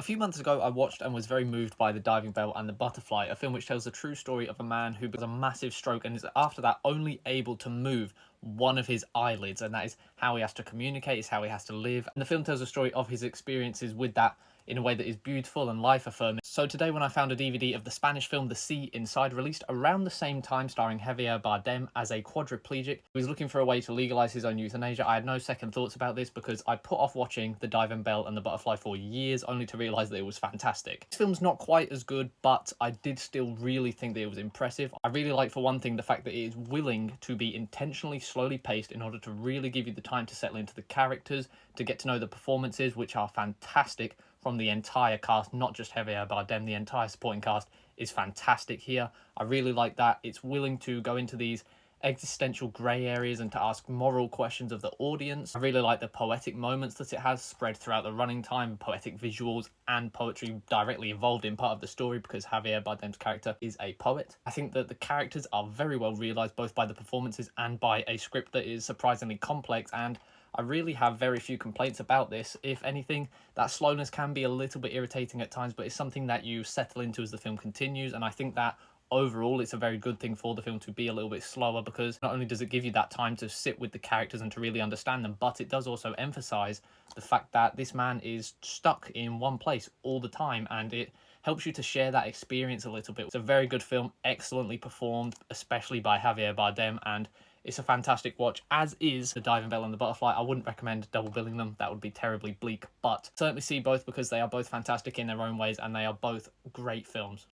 few months ago, I watched and was very moved by The Diving Bell and the Butterfly, a film which tells the true story of a man who has a massive stroke and is after that only able to move one of his eyelids, and that is how he has to communicate, is how he has to live. And the film tells the story of his experiences with that in a way that is beautiful and life affirming. So today, when I found a DVD of the Spanish film The Sea Inside, released around the same time, starring Javier Bardem as a quadriplegic who was looking for a way to legalize his own euthanasia, I had no second thoughts about this because I put off watching The Diving Bell and the Butterfly for years, only to realize that it was fantastic. This film's not quite as good, but I did still really think that it was impressive. I really like, for one thing, the fact that it is willing to be intentionally slowly paced in order to really give you the time to settle into the characters, to get to know the performances, which are fantastic from the entire cast, not just Javier Bardem. The entire supporting cast is fantastic here. I really like that. It's willing to go into these existential grey areas and to ask moral questions of the audience. I really like the poetic moments that it has spread throughout the running time, poetic visuals and poetry directly involved in part of the story because Javier Bardem's character is a poet. I think that the characters are very well realised both by the performances and by a script that is surprisingly complex, and I really have very few complaints about this. If anything, that slowness can be a little bit irritating at times, but it's something that you settle into as the film continues, and I think that overall it's a very good thing for the film to be a little bit slower, because not only does it give you that time to sit with the characters and to really understand them, but it does also emphasize the fact that this man is stuck in one place all the time, and it helps you to share that experience a little bit. It's a very good film, excellently performed, especially by Javier Bardem, and it's a fantastic watch, as is The Diving Bell and the Butterfly. I wouldn't recommend double billing them, that would be terribly bleak, but certainly see both because they are both fantastic in their own ways and they are both great films.